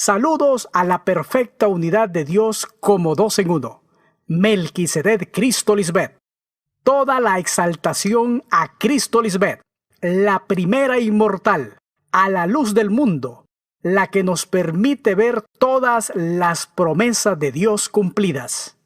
Saludos a la perfecta unidad de Dios como dos en uno. Melquisedec Cristo Lisbeth. Toda la exaltación a Cristo Lisbeth, la primera inmortal, a la luz del mundo, la que nos permite ver todas las promesas de Dios cumplidas.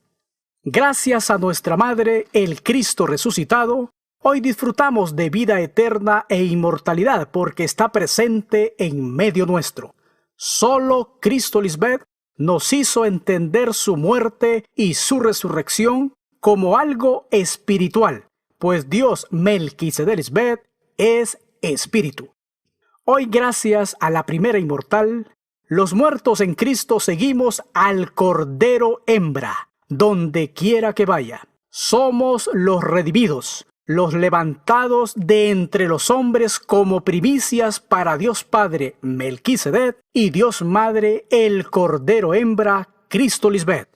Gracias a nuestra Madre, el Cristo resucitado, hoy disfrutamos de vida eterna e inmortalidad porque está presente en medio nuestro. Solo Cristo Lisbeth nos hizo entender su muerte y su resurrección como algo espiritual, pues Dios Melquisedec Lisbeth es espíritu. Hoy, gracias a la primera inmortal, los muertos en Cristo seguimos al Cordero hembra, donde quiera que vaya. Somos los redimidos, los levantados de entre los hombres como primicias para Dios Padre Melquisedec y Dios Madre el Cordero hembra Cristo Lisbeth.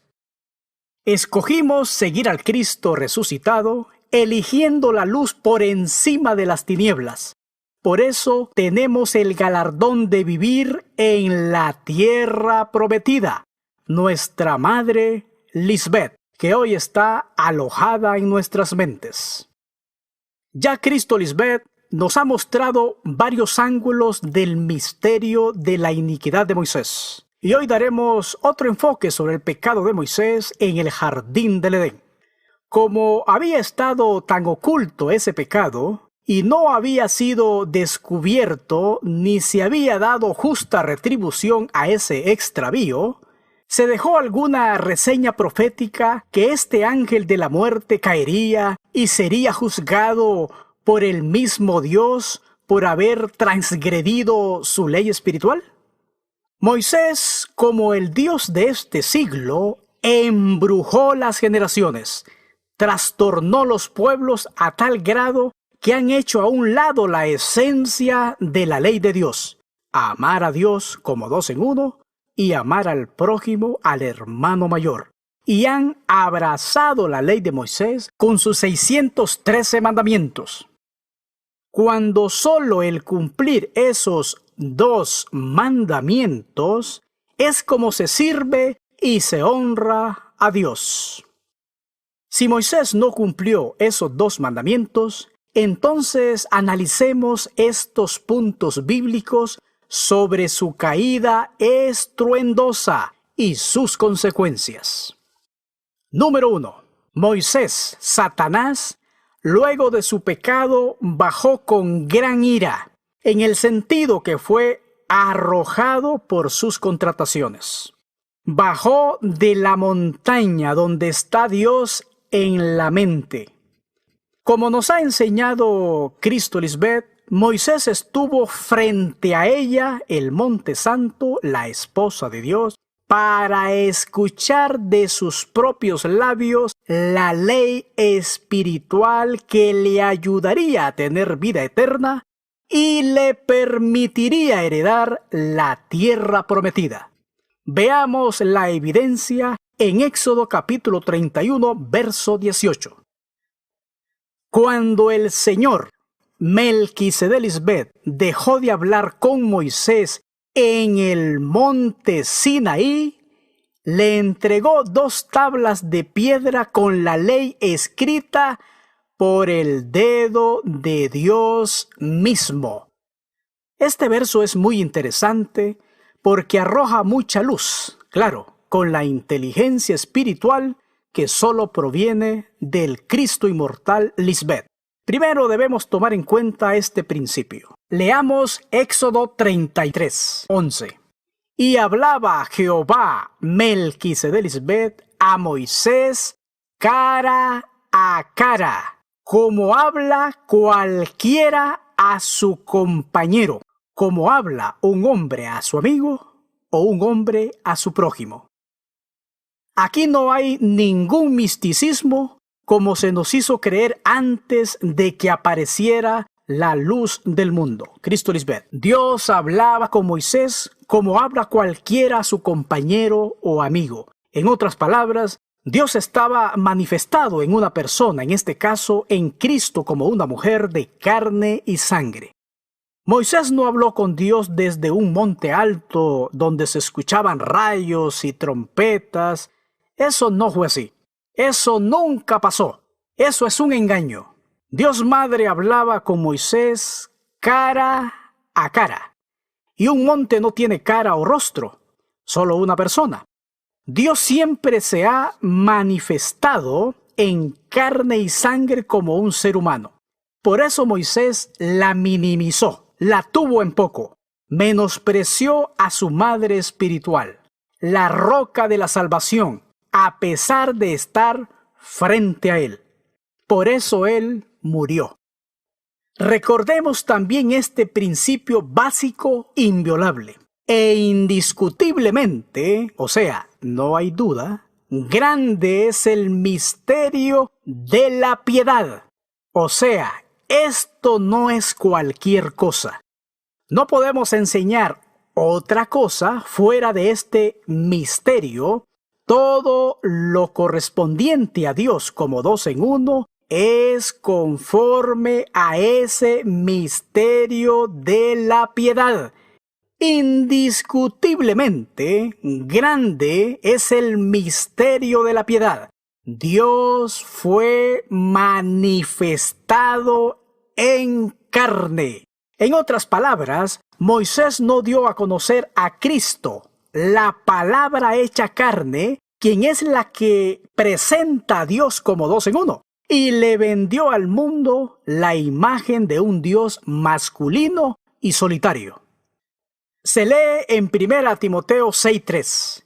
Escogimos seguir al Cristo resucitado, eligiendo la luz por encima de las tinieblas. Por eso tenemos el galardón de vivir en la tierra prometida, nuestra Madre Lisbeth, que hoy está alojada en nuestras mentes. Ya Cristo Lisbeth nos ha mostrado varios ángulos del misterio de la iniquidad de Moisés. Y hoy daremos otro enfoque sobre el pecado de Moisés en el jardín del Edén. Como había estado tan oculto ese pecado y no había sido descubierto ni se había dado justa retribución a ese extravío, se dejó alguna reseña profética que este ángel de la muerte caería y sería juzgado por el mismo Dios por haber transgredido su ley espiritual. Moisés, como el Dios de este siglo, embrujó las generaciones, trastornó los pueblos a tal grado que han hecho a un lado la esencia de la ley de Dios, amar a Dios como dos en uno y amar al prójimo, al hermano mayor. Y han abrazado la ley de Moisés con sus 613 mandamientos. Cuando solo el cumplir esos 2 mandamientos es como se sirve y se honra a Dios. Si Moisés no cumplió esos 2 mandamientos, entonces analicemos estos puntos bíblicos sobre su caída estruendosa y sus consecuencias. Número 1. Moisés, Satanás, luego de su pecado, bajó con gran ira, en el sentido que fue arrojado por sus contrataciones. Bajó de la montaña donde está Dios en la mente. Como nos ha enseñado Cristo Lisbeth, Moisés estuvo frente a ella, el Monte Santo, la esposa de Dios, para escuchar de sus propios labios la ley espiritual que le ayudaría a tener vida eterna y le permitiría heredar la tierra prometida. Veamos la evidencia en Éxodo capítulo 31, verso 18. Cuando el Señor Melquisedec Lisbeth dejó de hablar con Moisés en el monte Sinaí, le entregó 2 tablas de piedra con la ley escrita por el dedo de Dios mismo. Este verso es muy interesante porque arroja mucha luz, claro, con la inteligencia espiritual que solo proviene del Cristo inmortal Lisbeth. Primero debemos tomar en cuenta este principio. Leamos Éxodo 33, 11. Y hablaba Jehová Melquisedec Lisbeth a Moisés cara a cara, como habla cualquiera a su compañero, como habla un hombre a su amigo o un hombre a su prójimo. Aquí no hay ningún misticismo como se nos hizo creer antes de que apareciera la luz del mundo, Cristo Lisbeth. Dios hablaba con Moisés como habla cualquiera a su compañero o amigo. En otras palabras, Dios estaba manifestado en una persona, en este caso en Cristo como una mujer de carne y sangre. Moisés no habló con Dios desde un monte alto donde se escuchaban rayos y trompetas. Eso no fue así. Eso nunca pasó. Eso es un engaño. Dios Madre hablaba con Moisés cara a cara. Y un monte no tiene cara o rostro, solo una persona. Dios siempre se ha manifestado en carne y sangre como un ser humano. Por eso Moisés la minimizó, la tuvo en poco, menospreció a su madre espiritual, la roca de la salvación, a pesar de estar frente a él. Por eso él murió. Recordemos también este principio básico inviolable. E indiscutiblemente, o sea, no hay duda, grande es el misterio de la piedad. O sea, esto no es cualquier cosa. No podemos enseñar otra cosa fuera de este misterio. Todo lo correspondiente a Dios como dos en uno es conforme a ese misterio de la piedad. Indiscutiblemente grande es el misterio de la piedad. Dios fue manifestado en carne. En otras palabras, Moisés no dio a conocer a Cristo, la palabra hecha carne, quien es la que presenta a Dios como dos en uno, y le vendió al mundo la imagen de un Dios masculino y solitario. Se lee en 1 Timoteo 6:3.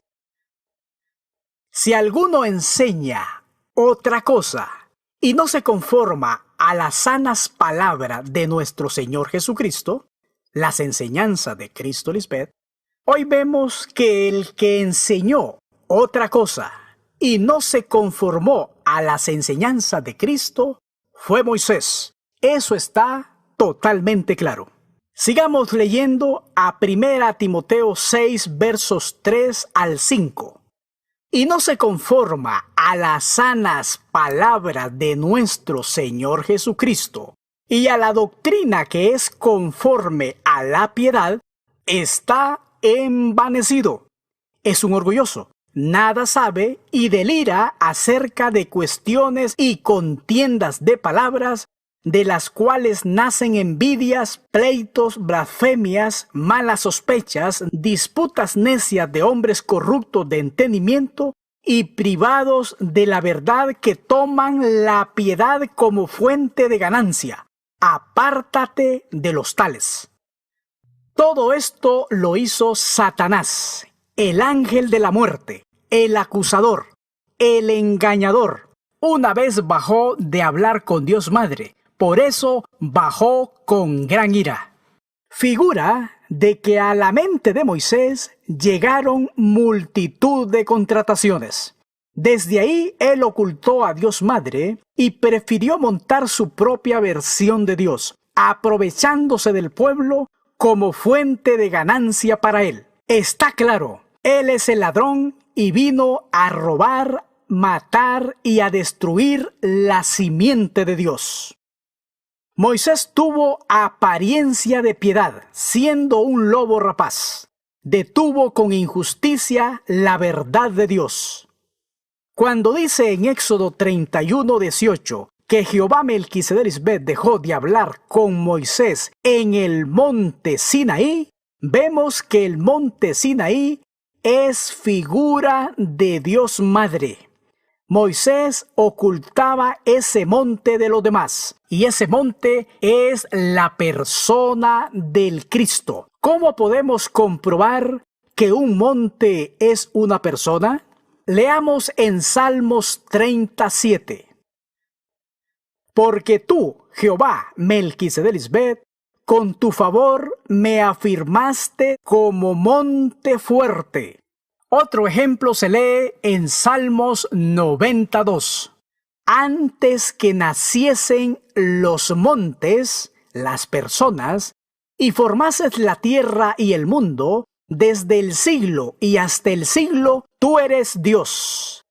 Si alguno enseña otra cosa y no se conforma a las sanas palabras de nuestro Señor Jesucristo, las enseñanzas de Cristo Lisbeth, hoy vemos que el que enseñó otra cosa y no se conformó a las enseñanzas de Cristo fue Moisés. Eso está totalmente claro. Sigamos leyendo a 1 Timoteo 6, versos 3 al 5. Y no se conforma a las sanas palabras de nuestro Señor Jesucristo y a la doctrina que es conforme a la piedad, está envanecido. Es un orgulloso, nada sabe y delira acerca de cuestiones y contiendas de palabras, de las cuales nacen envidias, pleitos, blasfemias, malas sospechas, disputas necias de hombres corruptos de entendimiento y privados de la verdad, que toman la piedad como fuente de ganancia. Apártate de los tales. Todo esto lo hizo Satanás, el ángel de la muerte, el acusador, el engañador. Una vez bajó de hablar con Dios Madre. Por eso bajó con gran ira. Figura de que a la mente de Moisés llegaron multitud de contrataciones. Desde ahí él ocultó a Dios Madre y prefirió montar su propia versión de Dios, aprovechándose del pueblo como fuente de ganancia para él. Está claro, él es el ladrón y vino a robar, matar y a destruir la simiente de Dios. Moisés tuvo apariencia de piedad, siendo un lobo rapaz. Detuvo con injusticia la verdad de Dios. Cuando dice en Éxodo 31:18 que Jehová Melquisedec Lisbeth dejó de hablar con Moisés en el monte Sinaí, vemos que el monte Sinaí es figura de Dios Madre. Moisés ocultaba ese monte de los demás, y ese monte es la persona del Cristo. ¿Cómo podemos comprobar que un monte es una persona? Leamos en Salmos 37. Porque tú, Jehová Melquisedec Lisbeth, con tu favor me afirmaste como monte fuerte. Otro ejemplo se lee en Salmos 92. Antes que naciesen los montes, las personas, y formases la tierra y el mundo, desde el siglo y hasta el siglo, tú eres Dios.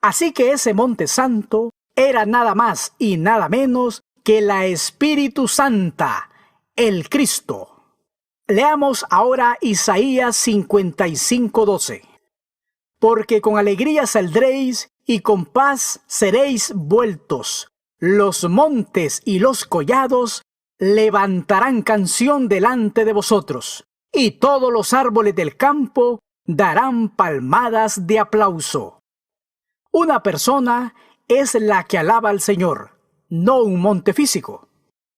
Así que ese monte santo era nada más y nada menos que la Espíritu Santa, el Cristo. Leamos ahora Isaías 55:12. Porque con alegría saldréis y con paz seréis vueltos. Los montes y los collados levantarán canción delante de vosotros, y todos los árboles del campo darán palmadas de aplauso. Una persona es la que alaba al Señor, no un monte físico.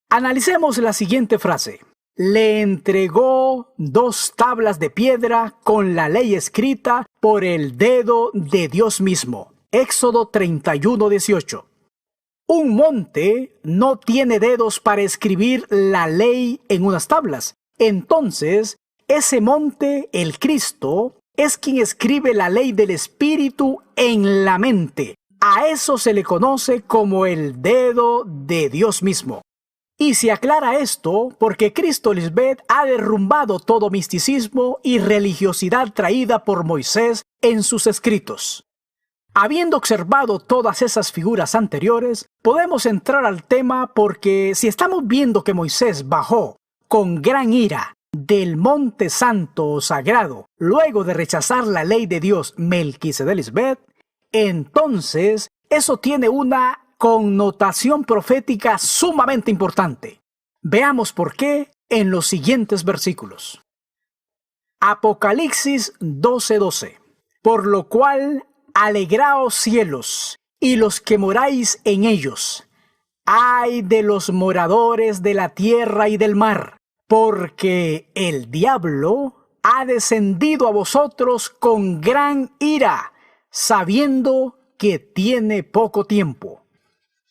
Analicemos la siguiente frase. Le entregó 2 tablas de piedra con la ley escrita por el dedo de Dios mismo. Éxodo 31:18. Un monte no tiene dedos para escribir la ley en unas tablas. Entonces, ese monte, el Cristo, es quien escribe la ley del Espíritu en la mente. A eso se le conoce como el dedo de Dios mismo. Y se aclara esto porque Cristo Lisbeth ha derrumbado todo misticismo y religiosidad traída por Moisés en sus escritos. Habiendo observado todas esas figuras anteriores, podemos entrar al tema porque si estamos viendo que Moisés bajó con gran ira del monte santo o sagrado luego de rechazar la ley de Dios Melquisedec Lisbeth, entonces eso tiene una connotación profética sumamente importante. Veamos por qué en los siguientes versículos. Apocalipsis 12:12. Por lo cual, alegraos cielos, y los que moráis en ellos. Ay de los moradores de la tierra y del mar, porque el diablo ha descendido a vosotros con gran ira, sabiendo que tiene poco tiempo.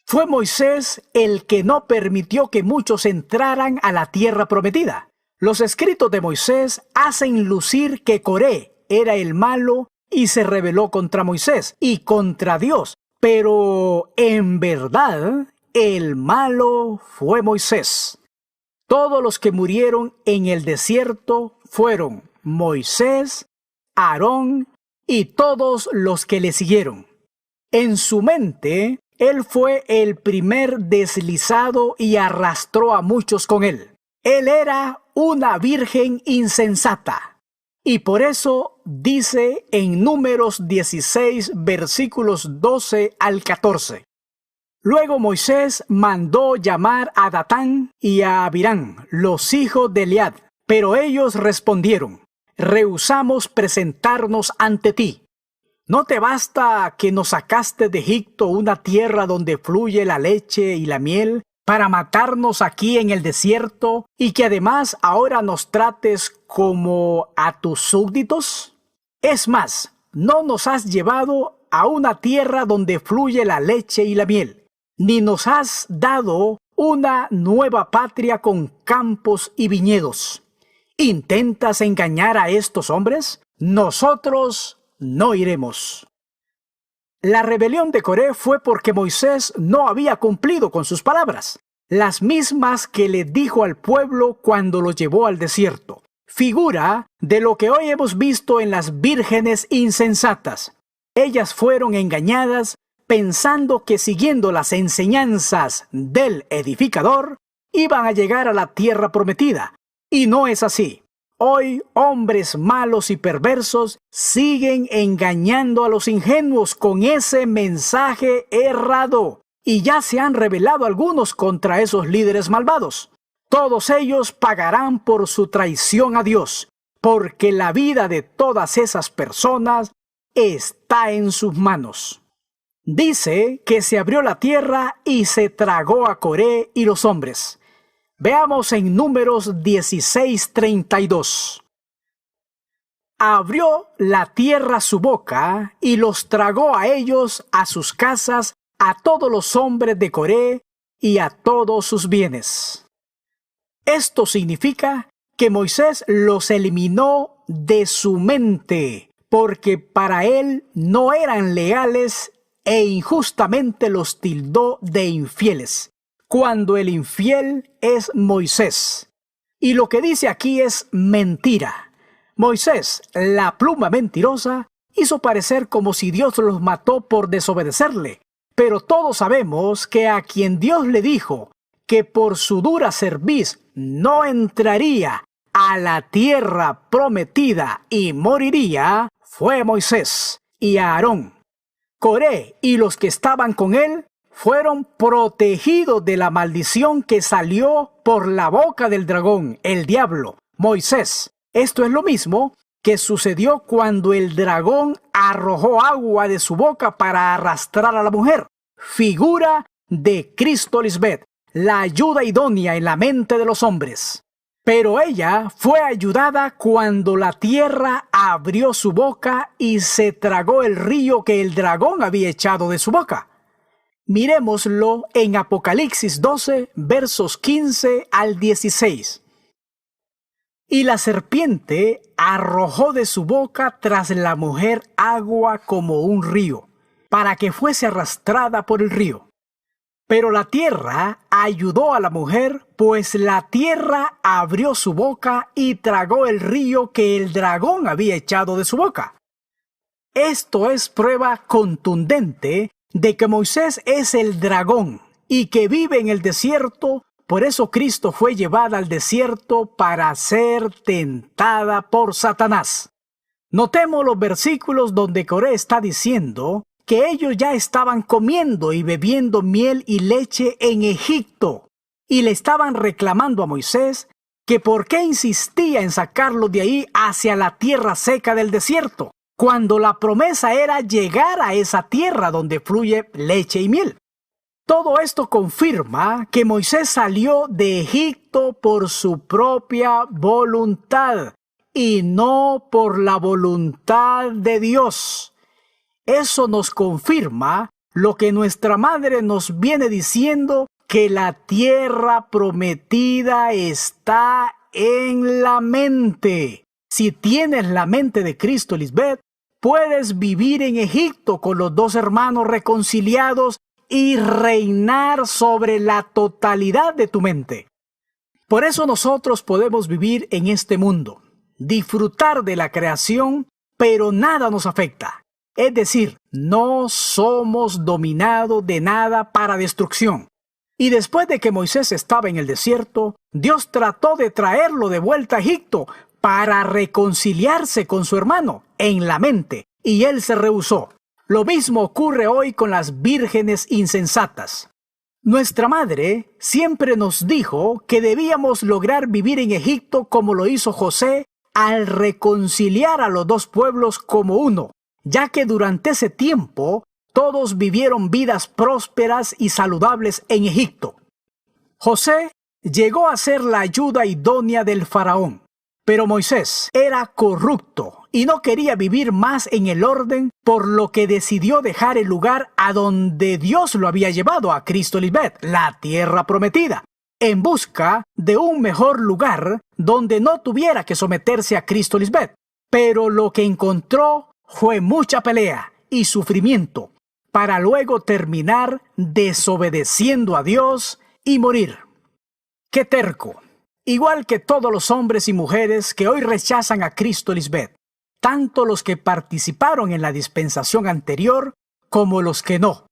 Fue Moisés el que no permitió que muchos entraran a la tierra prometida. Los escritos de Moisés hacen lucir que Coré era el malo y se rebeló contra Moisés y contra Dios. Pero en verdad, el malo fue Moisés. Todos los que murieron en el desierto fueron Moisés, Aarón y todos los que le siguieron. En su mente, él fue el primer deslizado y arrastró a muchos con él. Él era una virgen insensata. Y por eso dice en Números 16, versículos 12 al 14. Luego Moisés mandó llamar a Datán y a Abirán, los hijos de Eliad, pero ellos respondieron: rehusamos presentarnos ante ti. ¿No te basta que nos sacaste de Egipto, una tierra donde fluye la leche y la miel, para matarnos aquí en el desierto y que además ahora nos trates como a tus súbditos? Es más, no nos has llevado a una tierra donde fluye la leche y la miel, ni nos has dado una nueva patria con campos y viñedos. ¿Intentas engañar a estos hombres? Nosotros no iremos. La rebelión de Coré fue porque Moisés no había cumplido con sus palabras, las mismas que le dijo al pueblo cuando lo llevó al desierto. Figura de lo que hoy hemos visto en las vírgenes insensatas. Ellas fueron engañadas pensando que siguiendo las enseñanzas del edificador iban a llegar a la tierra prometida. Y no es así. Hoy hombres malos y perversos siguen engañando a los ingenuos con ese mensaje errado. Y ya se han rebelado algunos contra esos líderes malvados. Todos ellos pagarán por su traición a Dios, porque la vida de todas esas personas está en sus manos. Dice que se abrió la tierra y se tragó a Coré y los hombres. Veamos en Números 16:32. Abrió la tierra su boca y los tragó a ellos, a sus casas, a todos los hombres de Coré y a todos sus bienes. Esto significa que Moisés los eliminó de su mente, porque para él no eran legales e injustamente los tildó de infieles, cuando el infiel es Moisés. Y lo que dice aquí es mentira. Moisés, la pluma mentirosa, hizo parecer como si Dios los mató por desobedecerle. Pero todos sabemos que a quien Dios le dijo que por su dura cerviz no entraría a la tierra prometida y moriría fue Moisés y Aarón. Coré y los que estaban con él fueron protegidos de la maldición que salió por la boca del dragón, el diablo, Moisés. Esto es lo mismo que sucedió cuando el dragón arrojó agua de su boca para arrastrar a la mujer. Figura de Cristo Lisbeth, la ayuda idónea en la mente de los hombres. Pero ella fue ayudada cuando la tierra abrió su boca y se tragó el río que el dragón había echado de su boca. Miremoslo en Apocalipsis 12, versos 15 al 16. Y la serpiente arrojó de su boca tras la mujer agua como un río, para que fuese arrastrada por el río. Pero la tierra ayudó a la mujer, pues la tierra abrió su boca y tragó el río que el dragón había echado de su boca. Esto es prueba contundente de que Moisés es el dragón y que vive en el desierto. Por eso Cristo fue llevada al desierto para ser tentada por Satanás. Notemos los versículos donde Coré está diciendo que ellos ya estaban comiendo y bebiendo miel y leche en Egipto, y le estaban reclamando a Moisés que por qué insistía en sacarlos de ahí hacia la tierra seca del desierto, cuando la promesa era llegar a esa tierra donde fluye leche y miel. Todo esto confirma que Moisés salió de Egipto por su propia voluntad y no por la voluntad de Dios. Eso nos confirma lo que nuestra madre nos viene diciendo, que la tierra prometida está en la mente. Si tienes la mente de Cristo, Lisbeth, puedes vivir en Egipto con los dos hermanos reconciliados y reinar sobre la totalidad de tu mente. Por eso nosotros podemos vivir en este mundo, disfrutar de la creación, pero nada nos afecta. Es decir, no somos dominados de nada para destrucción. Y después de que Moisés estaba en el desierto, Dios trató de traerlo de vuelta a Egipto para reconciliarse con su hermano en la mente, y él se rehusó. Lo mismo ocurre hoy con las vírgenes insensatas. Nuestra madre siempre nos dijo que debíamos lograr vivir en Egipto como lo hizo José al reconciliar a los dos pueblos como uno, ya que durante ese tiempo todos vivieron vidas prósperas y saludables en Egipto. José llegó a ser la ayuda idónea del faraón, pero Moisés era corrupto y no quería vivir más en el orden, por lo que decidió dejar el lugar a donde Dios lo había llevado a Cristo Lisbeth, la tierra prometida, en busca de un mejor lugar donde no tuviera que someterse a Cristo Lisbeth. Pero lo que encontró fue mucha pelea y sufrimiento, para luego terminar desobedeciendo a Dios y morir. ¡Qué terco! Igual que todos los hombres y mujeres que hoy rechazan a Cristo Lisbeth, tanto los que participaron en la dispensación anterior como los que no.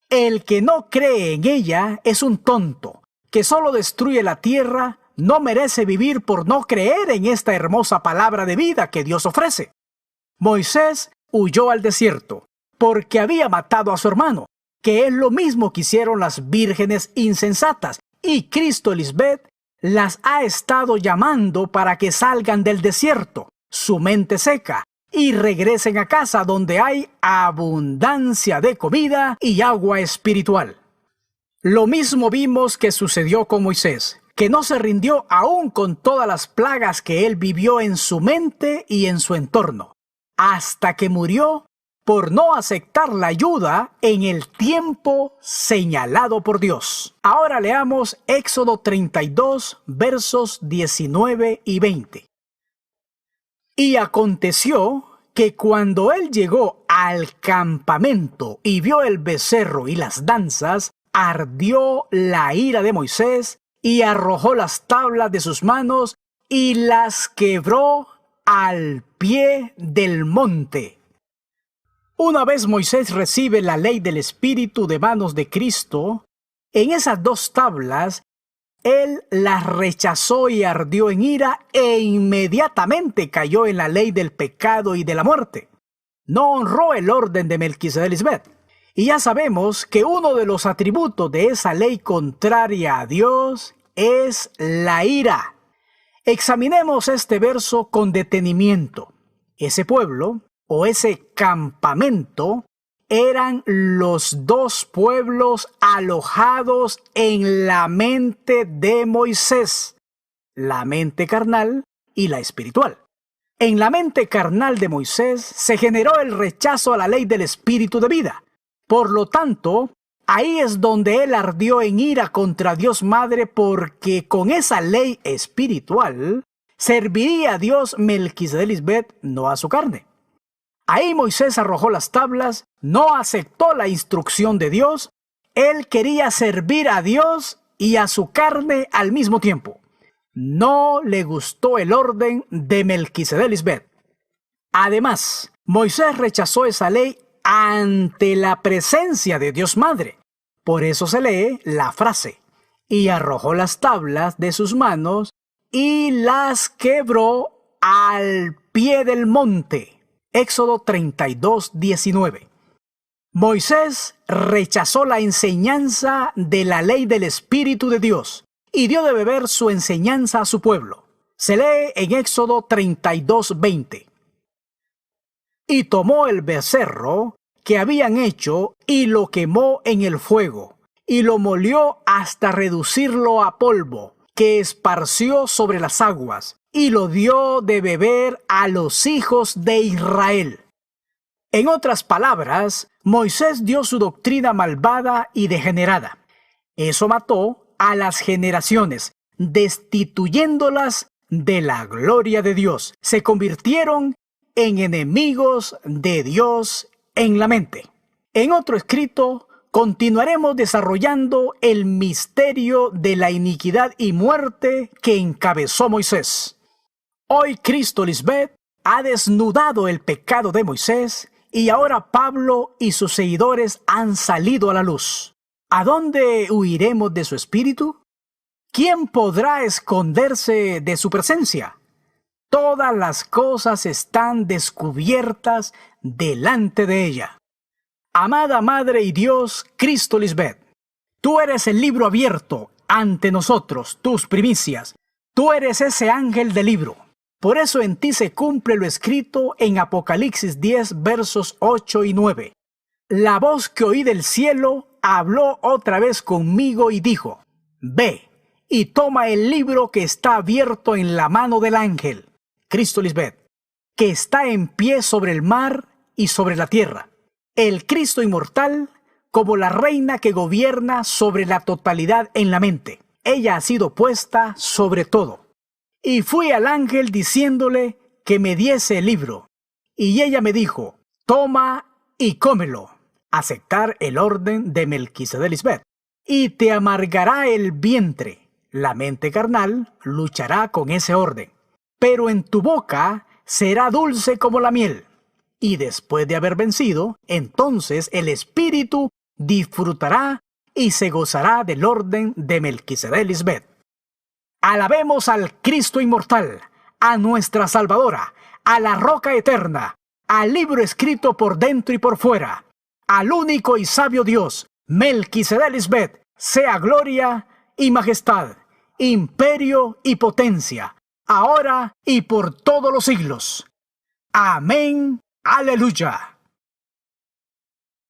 El que no cree en ella es un tonto, que solo destruye la tierra, no merece vivir por no creer en esta hermosa palabra de vida que Dios ofrece. Moisés huyó al desierto porque había matado a su hermano, que es lo mismo que hicieron las vírgenes insensatas, y Cristo Lisbeth las ha estado llamando para que salgan del desierto, su mente seca, y regresen a casa donde hay abundancia de comida y agua espiritual. Lo mismo vimos que sucedió con Moisés, que no se rindió aún con todas las plagas que él vivió en su mente y en su entorno, hasta que murió por no aceptar la ayuda en el tiempo señalado por Dios. Ahora leamos Éxodo 32, versos 19 y 20. Y aconteció que cuando él llegó al campamento y vio el becerro y las danzas, ardió la ira de Moisés y arrojó las tablas de sus manos y las quebró al pie del monte. Una vez Moisés recibe la ley del Espíritu de manos de Cristo, en esas dos tablas, Él las rechazó y ardió en ira e inmediatamente cayó en la ley del pecado y de la muerte. No honró el orden de Melquisedec. Y ya sabemos que uno de los atributos de esa ley contraria a Dios es la ira. Examinemos este verso con detenimiento. Ese pueblo o ese campamento eran los dos pueblos alojados en la mente de Moisés, la mente carnal y la espiritual. En la mente carnal de Moisés se generó el rechazo a la ley del espíritu de vida. Por lo tanto, ahí es donde él ardió en ira contra Dios Madre, porque con esa ley espiritual serviría a Dios Melquisedec, no a su carne. Ahí Moisés arrojó las tablas, no aceptó la instrucción de Dios. Él quería servir a Dios y a su carne al mismo tiempo. No le gustó el orden de Melquisedec. Además, Moisés rechazó esa ley ante la presencia de Dios Madre. Por eso se lee la frase: y arrojó las tablas de sus manos y las quebró al pie del monte. Éxodo 32:19. Moisés rechazó la enseñanza de la ley del Espíritu de Dios y dio de beber su enseñanza a su pueblo. Se lee en Éxodo 32:20. Y tomó el becerro que habían hecho y lo quemó en el fuego, y lo molió hasta reducirlo a polvo, que esparció sobre las aguas, y lo dio de beber a los hijos de Israel. En otras palabras, Moisés dio su doctrina malvada y degenerada. Eso mató a las generaciones, destituyéndolas de la gloria de Dios. Se convirtieron en enemigos de Dios en la mente. En otro escrito, continuaremos desarrollando el misterio de la iniquidad y muerte que encabezó Moisés. Hoy Cristo Lisbeth ha desnudado el pecado de Moisés y ahora Pablo y sus seguidores han salido a la luz. ¿A dónde huiremos de su espíritu? ¿Quién podrá esconderse de su presencia? Todas las cosas están descubiertas delante de ella. Amada Madre y Dios, Cristo Lisbeth, tú eres el libro abierto ante nosotros, tus primicias. Tú eres ese ángel del libro. Por eso en ti se cumple lo escrito en Apocalipsis 10, versos 8 y 9. La voz que oí del cielo habló otra vez conmigo y dijo: ve y toma el libro que está abierto en la mano del ángel, Cristo Lisbeth, que está en pie sobre el mar y sobre la tierra. El Cristo inmortal, como la reina que gobierna sobre la totalidad en la mente. Ella ha sido puesta sobre todo. Y fui al ángel diciéndole que me diese el libro. Y ella me dijo: toma y cómelo. Aceptar el orden de Melquisedec. Y te amargará el vientre. La mente carnal luchará con ese orden. Pero en tu boca será dulce como la miel. Y después de haber vencido, entonces el espíritu disfrutará y se gozará del orden de Melquisedec. Alabemos al Cristo inmortal, a nuestra Salvadora, a la roca eterna, al libro escrito por dentro y por fuera, al único y sabio Dios, Melquisedec, sea gloria y majestad, imperio y potencia, ahora y por todos los siglos. Amén. Aleluya.